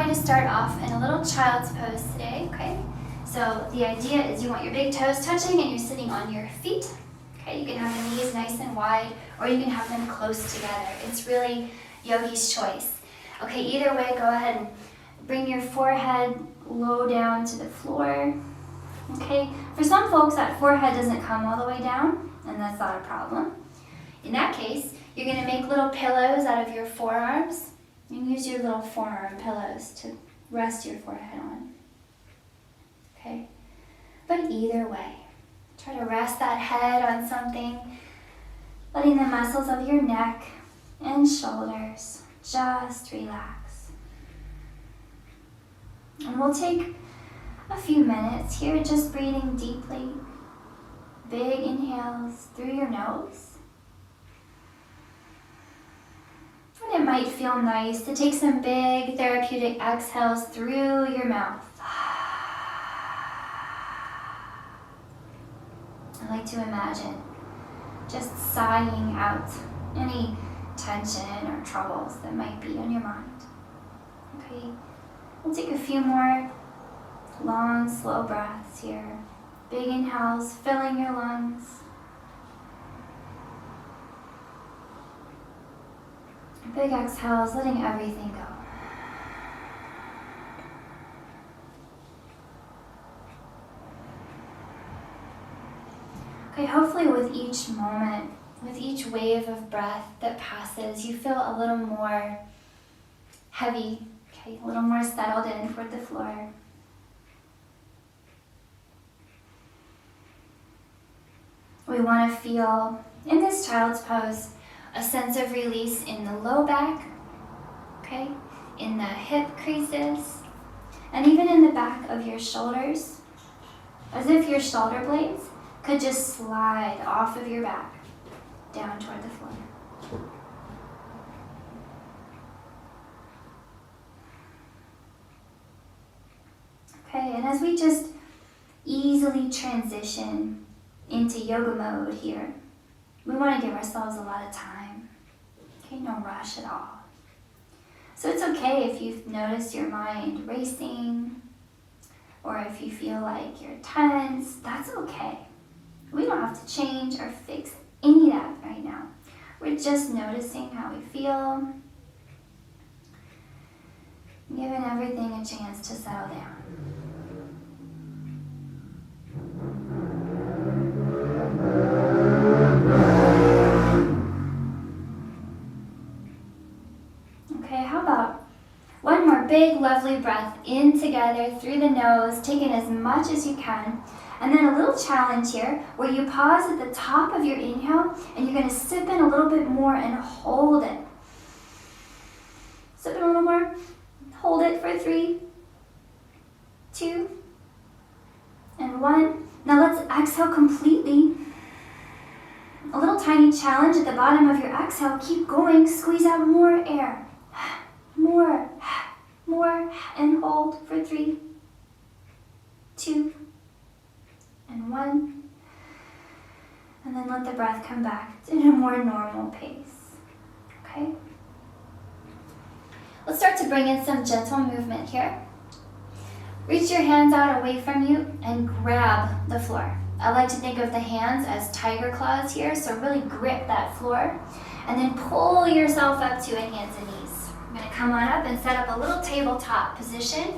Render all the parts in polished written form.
going to start off in a little child's pose today, okay? So the idea is you want your big toes touching and you're sitting on your feet. Okay, you can have the knees nice and wide, or you can have them close together. It's really yogi's choice. Okay, either way, go ahead and bring your forehead low down to the floor. Okay, for some folks that forehead doesn't come all the way down, and that's not a problem. In that case, you're going to make little pillows out of your forearms. You can use your little forearm pillows to rest your forehead on. Okay, but either way, try to rest that head on something, letting the muscles of your neck and shoulders just relax. And we'll take a few minutes here just breathing deeply. Big inhales through your nose. And it might feel nice to take some big therapeutic exhales through your mouth. I like to imagine just sighing out any tension or troubles that might be on your mind. Okay, we'll take a few more long, slow breaths here. Big inhales, filling your lungs. Big exhales, letting everything go. Okay, hopefully with each moment, with each wave of breath that passes, you feel a little more heavy, okay, a little more settled in toward the floor. We want to feel, in this child's pose, a sense of release in the low back, okay, in the hip creases, and even in the back of your shoulders, as if your shoulder blades could just slide off of your back down toward the floor. Okay, and as we just easily transition into yoga mode here, we want to give ourselves a lot of time. Okay, no rush at all. So it's okay if you've noticed your mind racing, or if you feel like you're tense, that's okay. We don't have to change or fix any of that right now. We're just noticing how we feel, giving everything a chance to settle down. Okay, how about one more big, lovely breath in together through the nose, taking as much as you can. And then a little challenge here where you pause at the top of your inhale and you're going to sip in a little bit more and hold it. Sip in a little more, hold it for 3, 2, and 1. Now let's exhale completely. A little tiny challenge at the bottom of your exhale. Keep going, squeeze out more air. More, and hold for 3, 2, and 1, and then let the breath come back in a more normal pace. Okay? Let's start to bring in some gentle movement here. Reach your hands out away from you and grab the floor. I like to think of the hands as tiger claws here, so really grip that floor, and then pull yourself up to a hands and knees. I'm going to come on up and set up a little tabletop position.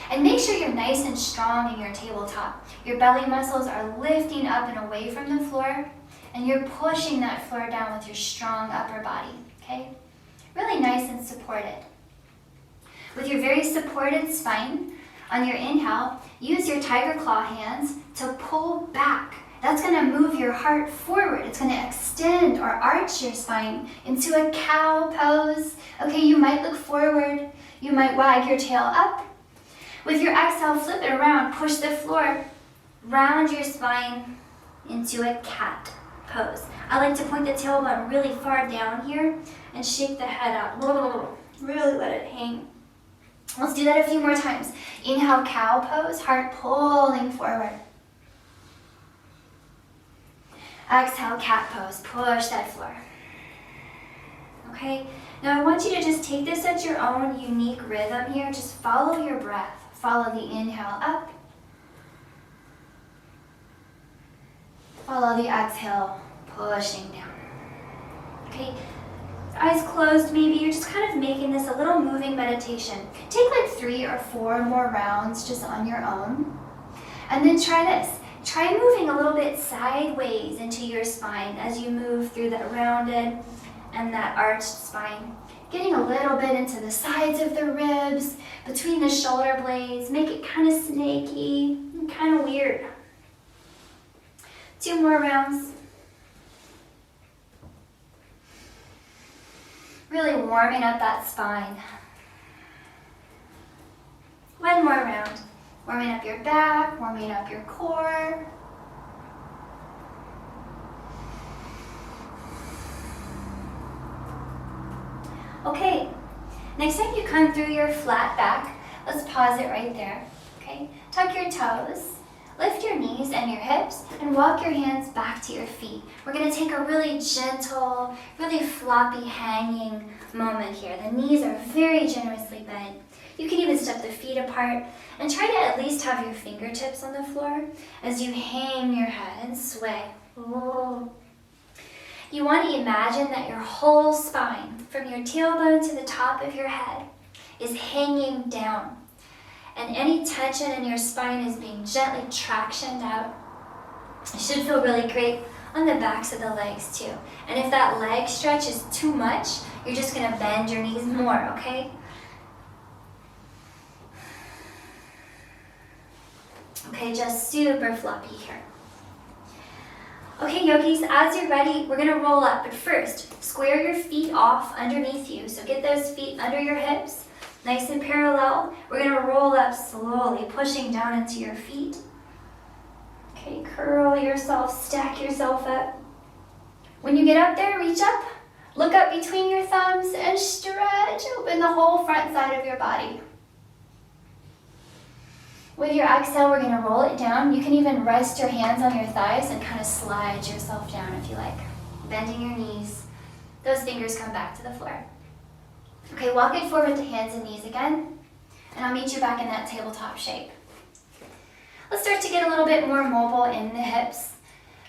And make sure you're nice and strong in your tabletop. Your belly muscles are lifting up and away from the floor, and you're pushing that floor down with your strong upper body, okay? Really nice and supported. With your very supported spine, on your inhale, use your tiger claw hands to pull back. That's going to move your heart forward. It's going to extend or arch your spine into a cow pose. Okay, you might look forward. You might wag your tail up. With your exhale, flip it around, push the floor, round your spine into a cat pose. I like to point the tailbone really far down here and shake the head out. Really let it hang. Let's do that a few more times. Inhale, cow pose, heart pulling forward. Exhale, cat pose, push that floor. Okay, Now I want you to just take this at your own unique rhythm here. Just follow your breath. Follow the inhale up. Follow the exhale, pushing down. Okay, eyes closed maybe. You're just kind of making this a little moving meditation. Take like 3 or 4 more rounds just on your own. And then try this. Try moving a little bit sideways into your spine as you move through that rounded and that arched spine. Getting a little bit into the sides of the ribs, between the shoulder blades. Make it kind of snaky and kind of weird. 2 more rounds. Really warming up that spine. 1 more round. Warming up your back, warming up your core. Okay, next time you come through your flat back, let's pause it right there. Okay, tuck your toes. Lift your knees and your hips and walk your hands back to your feet. We're going to take a really gentle, really floppy hanging moment here. The knees are very generously bent. You can even step the feet apart and try to at least have your fingertips on the floor as you hang your head and sway. Ooh. You want to imagine that your whole spine, from your tailbone to the top of your head, is hanging down. And any tension in your spine is being gently tractioned out. It should feel really great on the backs of the legs too. And if that leg stretch is too much, you're just going to bend your knees more, okay? Okay, just super floppy here. Okay, yogis, as you're ready, we're going to roll up. But first, square your feet off underneath you. So get those feet under your hips. Nice and parallel. We're going to roll up slowly, pushing down into your feet. Okay, curl yourself, stack yourself up. When you get up there, reach up, look up between your thumbs, and stretch. Open the whole front side of your body. With your exhale, we're going to roll it down. You can even rest your hands on your thighs and kind of slide yourself down if you like. Bending your knees. Those fingers come back to the floor. Okay, walk it forward to hands and knees again, and I'll meet you back in that tabletop shape. Let's start to get a little bit more mobile in the hips.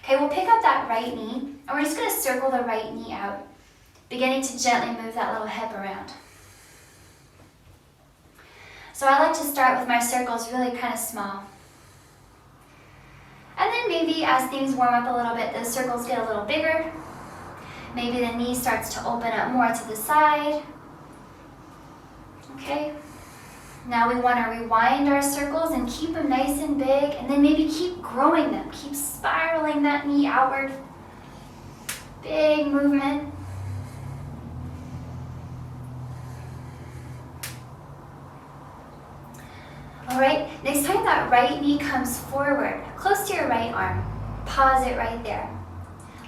Okay, we'll pick up that right knee, and we're just going to circle the right knee out, beginning to gently move that little hip around. So I like to start with my circles really kind of small. And then maybe as things warm up a little bit, those circles get a little bigger. Maybe the knee starts to open up more to the side. Okay, now we want to rewind our circles and keep them nice and big, and then maybe keep growing them. Keep spiraling that knee outward. Big movement. All right, next time that right knee comes forward, close to your right arm, pause it right there.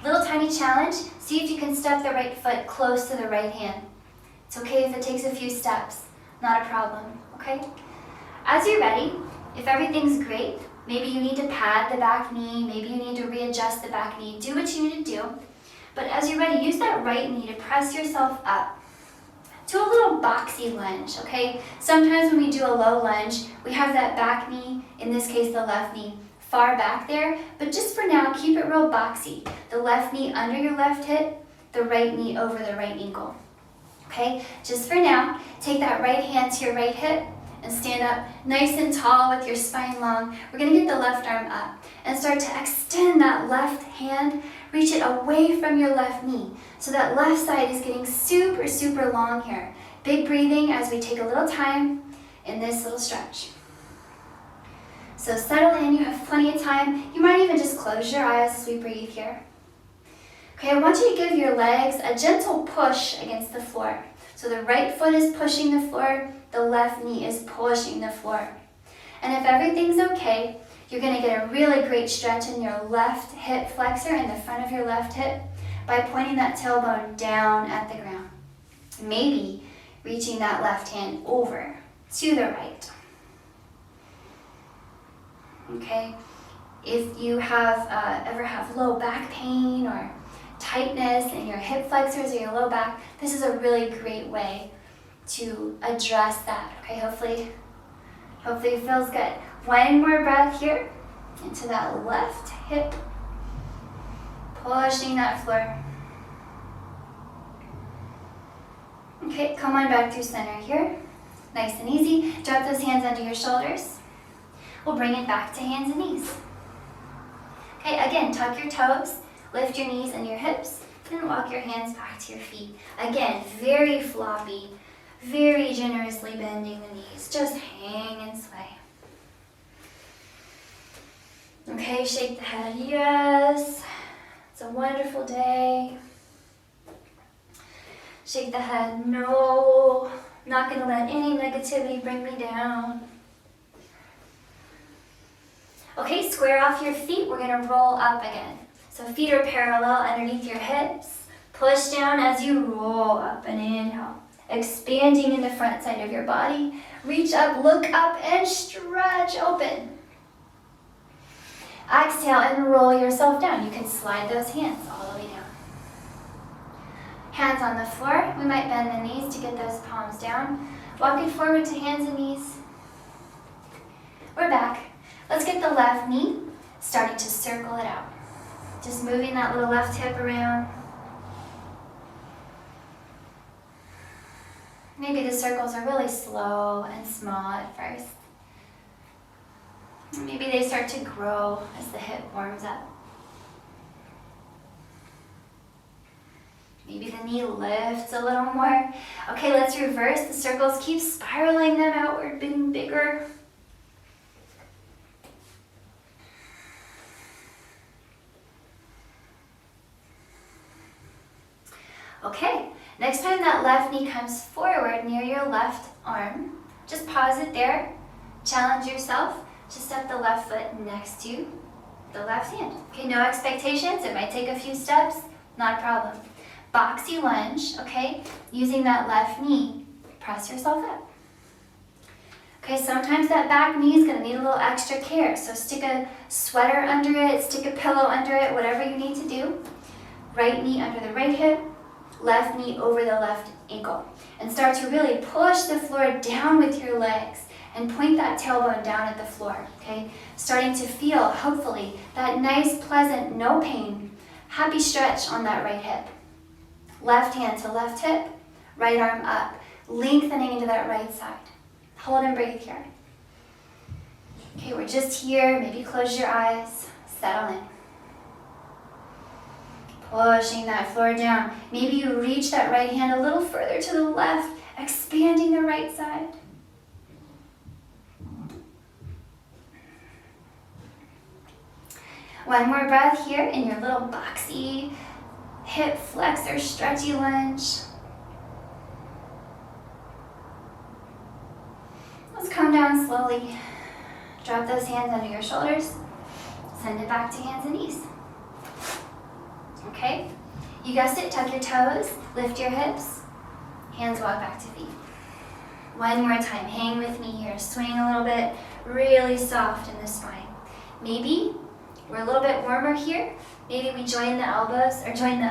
Little tiny challenge, see if you can step the right foot close to the right hand. It's okay if it takes a few steps. Not a problem, okay? As you're ready, if everything's great, maybe you need to pad the back knee, maybe you need to readjust the back knee, do what you need to do. But as you're ready, use that right knee to press yourself up to a little boxy lunge, okay? Sometimes when we do a low lunge, we have that back knee, in this case the left knee, far back there, but just for now, keep it real boxy. The left knee under your left hip, the right knee over the right ankle. Okay, just for now, take that right hand to your right hip and stand up nice and tall with your spine long. We're going to get the left arm up and start to extend that left hand. Reach it away from your left knee. So that left side is getting super, super long here. Big breathing as we take a little time in this little stretch. So settle in, you have plenty of time. You might even just close your eyes as we breathe here. Okay, I want you to give your legs a gentle push against the floor. So the right foot is pushing the floor, the left knee is pushing the floor. And if everything's okay, you're going to get a really great stretch in your left hip flexor in the front of your left hip by pointing that tailbone down at the ground. Maybe reaching that left hand over to the right. Okay, if you have ever have low back pain or tightness in your hip flexors or your low back, this is a really great way to address that. Okay, hopefully it feels good. One more breath here into that left hip, pushing that floor. Okay, come on back through center here. Nice and easy. Drop those hands under your shoulders. We'll bring it back to hands and knees. Okay, again, tuck your toes, lift your knees and your hips, and walk your hands back to your feet. Again, very floppy, very generously bending the knees. Just hang and sway. Okay, shake the head, yes. It's a wonderful day. Shake the head, no. Not gonna let any negativity bring me down. Okay, square off your feet. We're gonna roll up again. So feet are parallel underneath your hips. Push down as you roll up and inhale. Expanding in the front side of your body. Reach up, look up, and stretch open. Exhale and roll yourself down. You can slide those hands all the way down. Hands on the floor. We might bend the knees to get those palms down. Walking forward to hands and knees. We're back. Let's get the left knee starting to circle it out. Just moving that little left hip around. Maybe the circles are really slow and small at first. Maybe they start to grow as the hip warms up. Maybe the knee lifts a little more. Okay, let's reverse the circles. Keep spiraling them outward, being bigger. Okay, next time that left knee comes forward near your left arm, just pause it there. Challenge yourself to step the left foot next to the left hand. Okay, no expectations. It might take a few steps, not a problem. Boxy lunge, okay? Using that left knee, press yourself up. Okay, sometimes that back knee is gonna need a little extra care, so stick a sweater under it, stick a pillow under it, whatever you need to do. Right knee under the right hip, left knee over the left ankle. And start to really push the floor down with your legs and point that tailbone down at the floor, okay? Starting to feel, hopefully, that nice, pleasant, no pain, happy stretch on that right hip. Left hand to left hip, right arm up, lengthening into that right side. Hold and breathe here. Okay, we're just here. Maybe close your eyes, settle in. Pushing that floor down. Maybe you reach that right hand a little further to the left, expanding the right side. One more breath here in your little boxy hip flexor stretchy lunge. Let's come down slowly. Drop those hands under your shoulders. Send it back to hands and knees. Okay, you guessed it, tuck your toes, lift your hips, hands walk back to feet. One more time, hang with me here, swing a little bit, really soft in the spine. Maybe we're a little bit warmer here. Maybe we join the elbows, or join the,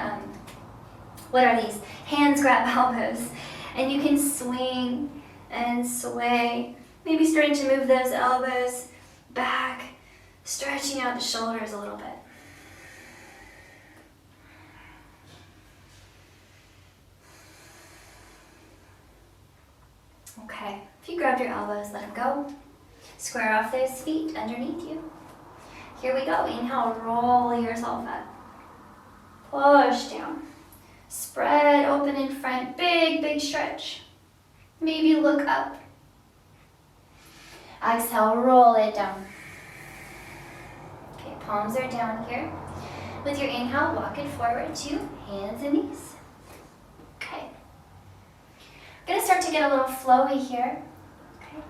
what are these? Hands grab elbows. And you can swing and sway. Maybe starting to move those elbows back, stretching out the shoulders a little bit. Okay, if you grab your elbows, let them go. Square off those feet underneath you. Here we go. Inhale, roll yourself up. Push down. Spread open in front. Big, big stretch. Maybe look up. Exhale, roll it down. Okay, palms are down here. With your inhale, walk it forward to hands and knees. Okay. We're going to start to get a little flowy here. Okay.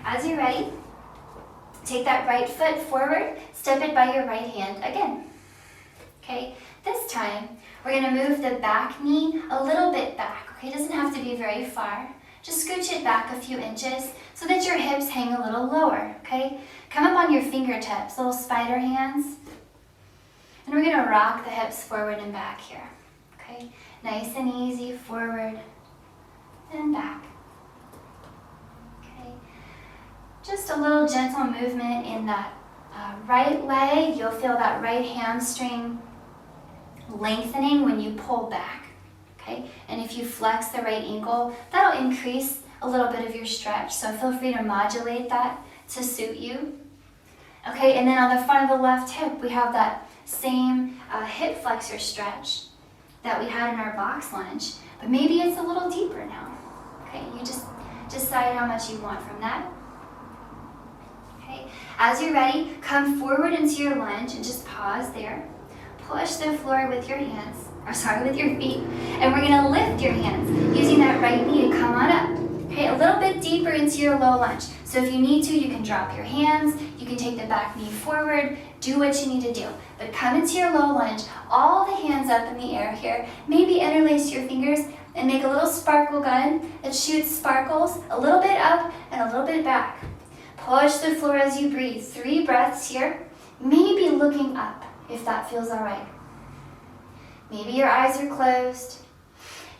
As you're ready, take that right foot forward, step it by your right hand again. Okay, this time we're going to move the back knee a little bit back. Okay, it doesn't have to be very far. Just scooch it back a few inches so that your hips hang a little lower. Okay, come up on your fingertips, little spider hands. And we're gonna rock the hips forward and back here. Okay, nice and easy, forward and back. Okay, just a little gentle movement in that right leg. You'll feel that right hamstring lengthening when you pull back. Okay, and if you flex the right ankle, that'll increase a little bit of your stretch. So feel free to modulate that to suit you. Okay, and then on the front of the left hip, we have that same hip flexor stretch that we had in our box lunge, but maybe it's a little deeper now. Okay, you just decide how much you want from that. Okay, as you're ready, come forward into your lunge and just pause there. Push the floor with your hands, with your feet, and we're gonna lift your hands using that right knee to come on up. Okay, a little bit deeper into your low lunge. So if you need to, you can drop your hands, you can take the back knee forward, do what you need to do. But come into your low lunge, all the hands up in the air here. Maybe interlace your fingers and make a little sparkle gun that shoots sparkles a little bit up and a little bit back. Push the floor as you breathe. 3 breaths here. Maybe looking up if that feels all right. Maybe your eyes are closed.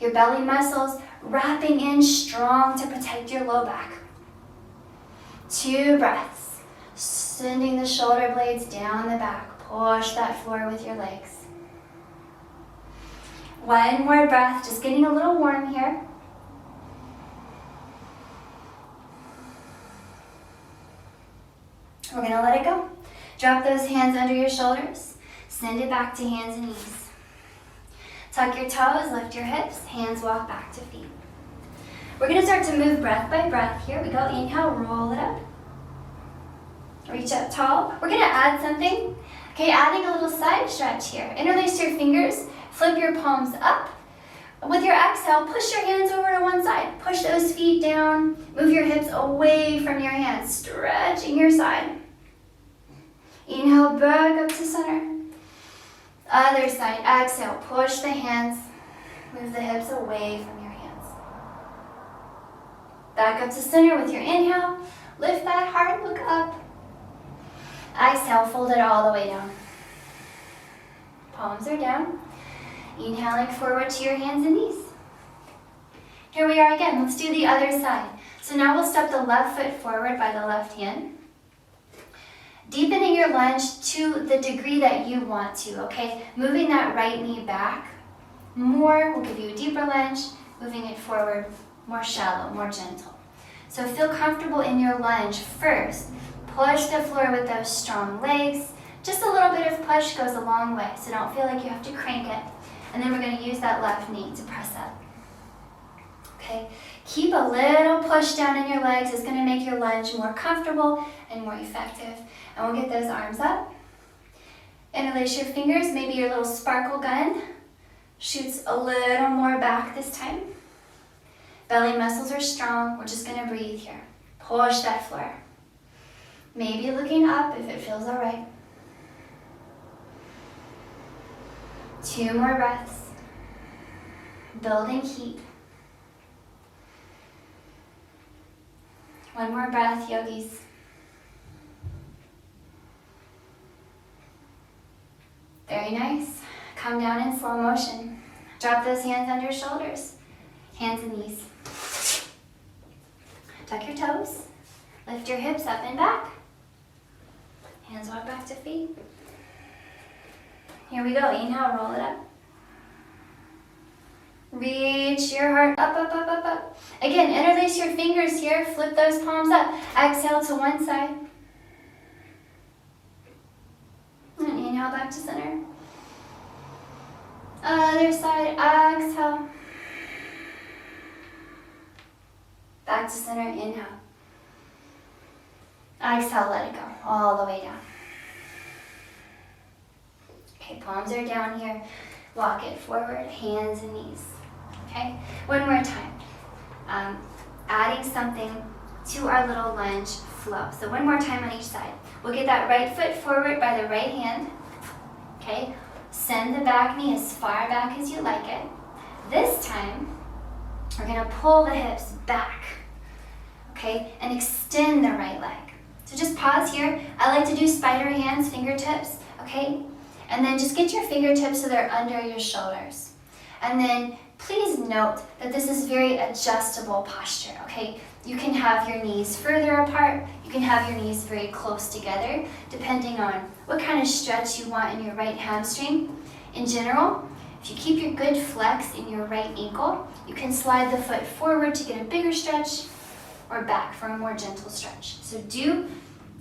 Your belly muscles wrapping in strong to protect your low back. 2 breaths. Sending the shoulder blades down the back. Push that floor with your legs. 1 more breath, just getting a little warm here. We're gonna let it go. Drop those hands under your shoulders. Send it back to hands and knees. Tuck your toes, lift your hips, hands walk back to feet. We're gonna start to move breath by breath here. We go, inhale, roll it up. Reach up tall. We're gonna add something. Okay, adding a little side stretch here. Interlace your fingers, flip your palms up. With your exhale, push your hands over to one side. Push those feet down. Move your hips away from your hands, stretching your side. Inhale, back up to center. Other side, exhale, push the hands. Move the hips away from your hands. Back up to center with your inhale. Lift that heart, look up. Exhale, fold it all the way down. Palms are down. Inhaling forward to your hands and knees. Here we are again. Let's do the other side. So now we'll step the left foot forward by the left hand. Deepening your lunge to the degree that you want to, okay? Moving that right knee back more will give you a deeper lunge. Moving it forward, more shallow, more gentle. So feel comfortable in your lunge first. Push the floor with those strong legs. Just a little bit of push goes a long way, so don't feel like you have to crank it. And then we're going to use that left knee to press up. Okay, keep a little push down in your legs. It's going to make your lunge more comfortable and more effective. And we'll get those arms up. Interlace your fingers. Maybe your little sparkle gun shoots a little more back this time. Belly muscles are strong. We're just going to breathe here. Push that floor. Maybe looking up if it feels all right. 2 more breaths. Building heat. 1 more breath, yogis. Very nice. Come down in slow motion. Drop those hands under your shoulders. Hands and knees. Tuck your toes. Lift your hips up and back. Hands walk back to feet. Here we go. Inhale, roll it up. Reach your heart up, up, up, up, up. Again, interlace your fingers here. Flip those palms up. Exhale to one side. And inhale back to center. Other side. Exhale. Back to center. Inhale. Exhale, let it go. All the way down. Okay, palms are down here. Walk it forward, hands and knees. Okay, 1 more time. Adding something to our little lunge flow. So 1 more time on each side. We'll get that right foot forward by the right hand. Okay, send the back knee as far back as you like it. This time, we're gonna pull the hips back. Okay, and extend the right leg. So just pause here. I like to do spider hands, fingertips. Okay, And then just get your fingertips so they're under your shoulders. And then please note that this is very adjustable posture, okay? You can have your knees further apart. You can have your knees very close together, depending on what kind of stretch you want in your right hamstring. In general, if you keep your good flex in your right ankle, you can slide the foot forward to get a bigger stretch or back for a more gentle stretch. So do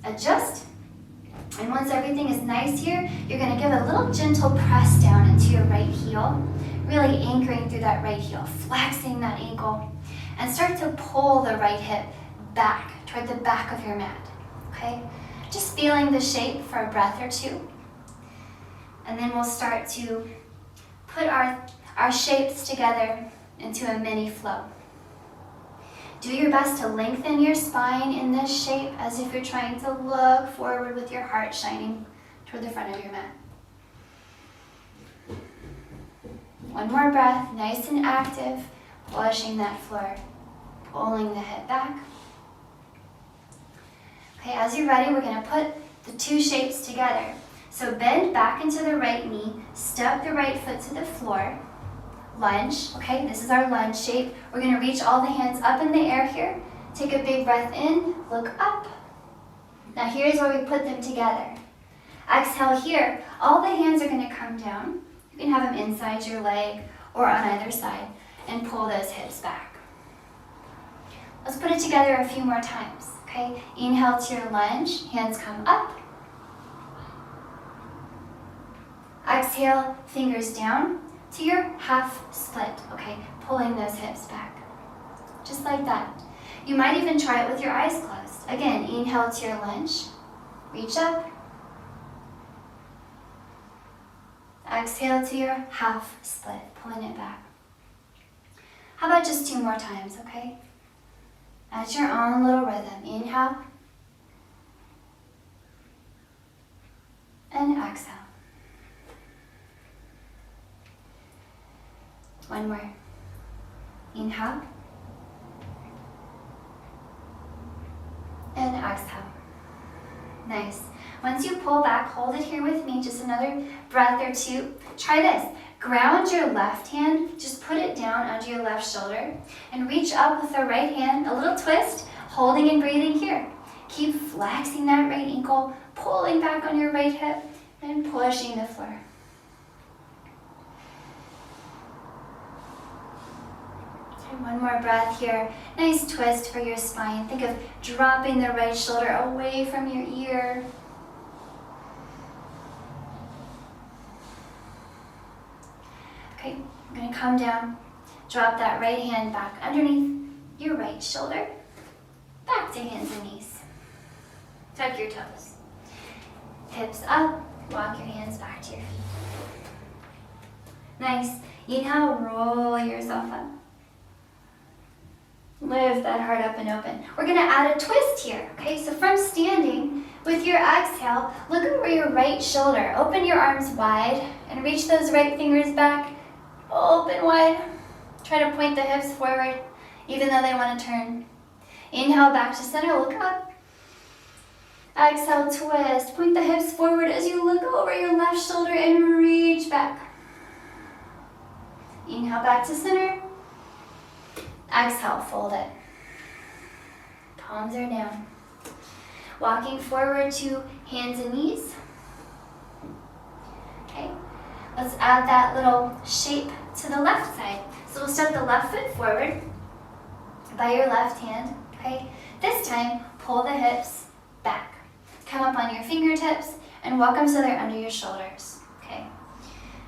adjust. And once everything is nice here, you're going to give a little gentle press down into your right heel, really anchoring through that right heel, flexing that ankle, and start to pull the right hip back toward the back of your mat, okay? Just feeling the shape for a breath or two. And then we'll start to put our shapes together into a mini flow. Do your best to lengthen your spine in this shape as if you're trying to look forward with your heart shining toward the front of your mat. One more breath, nice and active, pushing that floor, pulling the hip back. Okay, as you're ready, we're going to put the two shapes together. So bend back into the right knee, step the right foot to the floor, lunge, okay, this is our lunge shape. We're going to reach all the hands up in the air here. Take a big breath in, look up. Now here's where we put them together. Exhale here, all the hands are going to come down. You can have them inside your leg or on either side and pull those hips back. Let's put it together a few more times, okay? Inhale to your lunge, hands come up. Exhale, fingers down to your half split, okay? Pulling those hips back, just like that. You might even try it with your eyes closed. Again, inhale to your lunge, reach up. Exhale to your half split, pulling it back. How about just two more times, okay? At your own little rhythm. Inhale. And exhale. One more. Inhale. And exhale. Nice. Once you pull back, hold it here with me, just another breath or two. Try this. Ground your left hand, just put it down under your left shoulder, and reach up with the right hand, a little twist, holding and breathing here. Keep flexing that right ankle, pulling back on your right hip, and pushing the floor. One more breath here. Nice twist for your spine. Think of dropping the right shoulder away from your ear. Okay, I'm going to come down. Drop that right hand back underneath your right shoulder. Back to hands and knees. Tuck your toes. Hips up. Walk your hands back to your feet. Nice. Inhale, roll yourself up. Lift that heart up and open. We're going to add a twist here, okay? So from standing, with your exhale, look over your right shoulder. Open your arms wide and reach those right fingers back. Open wide. Try to point the hips forward, even though they want to turn. Inhale back to center, look up. Exhale, twist. Point the hips forward as you look over your left shoulder and reach back. Inhale back to center. Exhale, fold it. Palms are down. Walking forward to hands and knees. Okay, let's add that little shape to the left side. So we'll step the left foot forward by your left hand. Okay, this time pull the hips back. Come up on your fingertips and walk them so they're under your shoulders. Okay,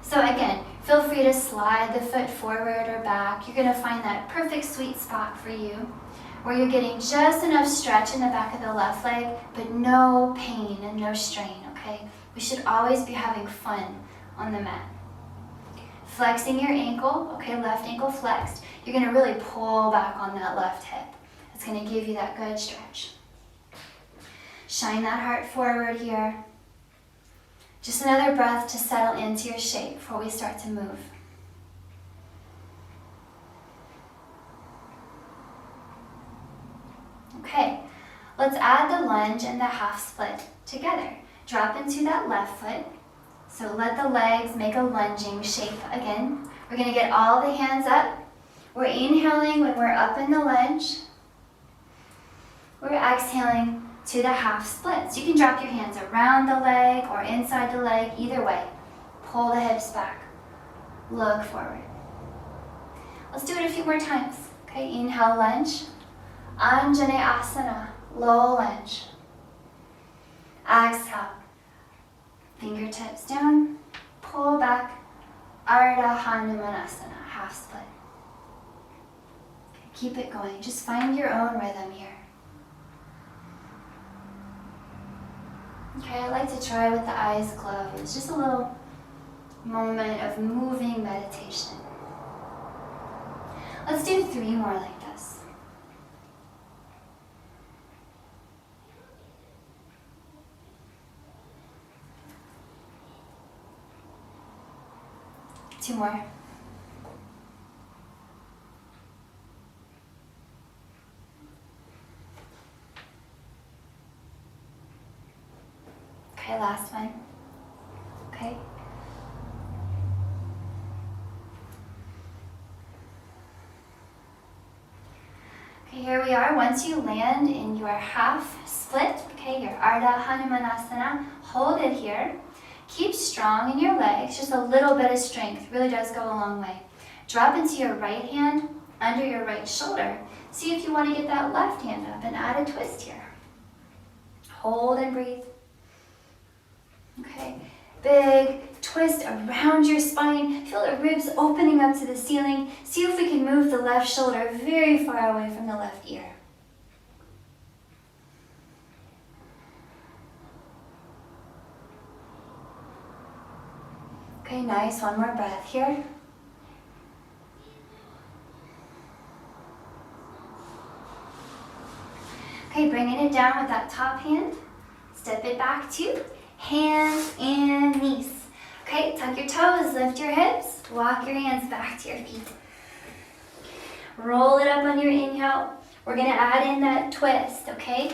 so again, feel free to slide the foot forward or back. You're going to find that perfect sweet spot for you where you're getting just enough stretch in the back of the left leg, but no pain and no strain, okay? We should always be having fun on the mat. Flexing your ankle, okay, left ankle flexed. You're going to really pull back on that left hip. It's going to give you that good stretch. Shine that heart forward here. Just another breath to settle into your shape before we start to move. Okay, let's add the lunge and the half split together. Drop into that left foot, So let the legs make a lunging shape again. We're going to get all the hands up. We're inhaling when we're up in the lunge. We're exhaling to the half split. So you can drop your hands around the leg or inside the leg, either way. Pull the hips back. Look forward. Let's do it a few more times. Okay, inhale, lunge. Anjaneyasana, low lunge. Exhale. Fingertips down. Pull back. Ardha Hanumanasana, half split. Okay, keep it going. Just find your own rhythm here. Okay, I like to try with the eyes closed. Just a little moment of moving meditation. Let's do 3 more like this. Two more. Okay, last one. Okay. Okay, here we are. Once you land in your half split, okay, your Ardha Hanumanasana, hold it here. Keep strong in your legs. Just a little bit of strength really does go a long way. Drop into your right hand under your right shoulder. See if you want to get that left hand up and add a twist here. Hold and breathe. Okay, big twist around your spine. Feel the ribs opening up to the ceiling. See if we can move the left shoulder very far away from the left ear. Okay, nice. One more breath here. Okay, bringing it down with that top hand. Step it back to hands and knees. Okay, tuck your toes, lift your hips, walk your hands back to your feet. Roll it up on your inhale. We're gonna add in that twist, okay?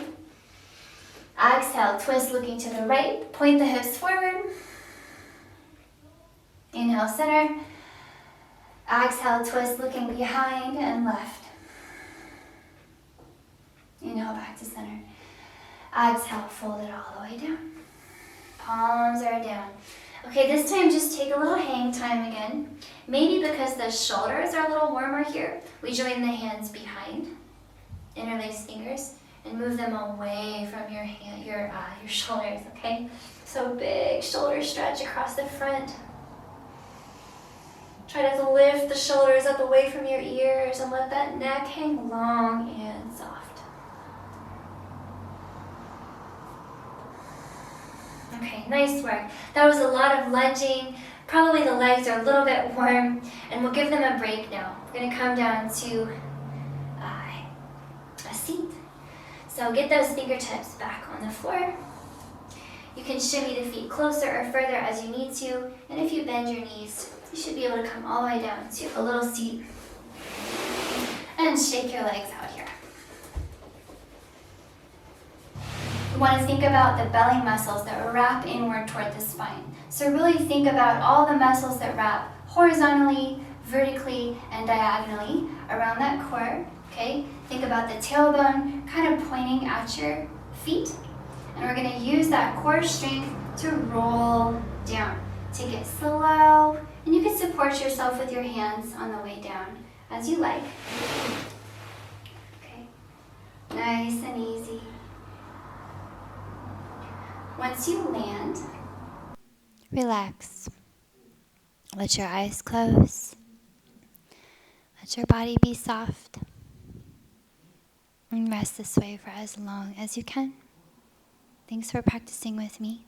Exhale, twist looking to the right, point the hips forward. Inhale, center. Exhale, twist looking behind and left. Inhale, back to center. Exhale, fold it all the way down. Palms are down. Okay, this time just take a little hang time again. Maybe because the shoulders are a little warmer here, we join the hands behind, interlace fingers, and move them away from your shoulders, okay? So big shoulder stretch across the front. Try to lift the shoulders up away from your ears and let that neck hang long and soft. Okay, nice work. That was a lot of lunging. Probably the legs are a little bit warm, and we'll give them a break now. We're going to come down to a seat. So get those fingertips back on the floor. You can shimmy the feet closer or further as you need to, and if you bend your knees, you should be able to come all the way down to a little seat and shake your legs out here. You want to think about the belly muscles that wrap inward toward the spine. So really think about all the muscles that wrap horizontally, vertically, and diagonally around that core, okay? Think about the tailbone kind of pointing at your feet. And we're going to use that core strength to roll down. Take it slow, and you can support yourself with your hands on the way down as you like. Okay, nice and easy. Once you land, relax. Let your eyes close. Let your body be soft. And rest this way for as long as you can. Thanks for practicing with me.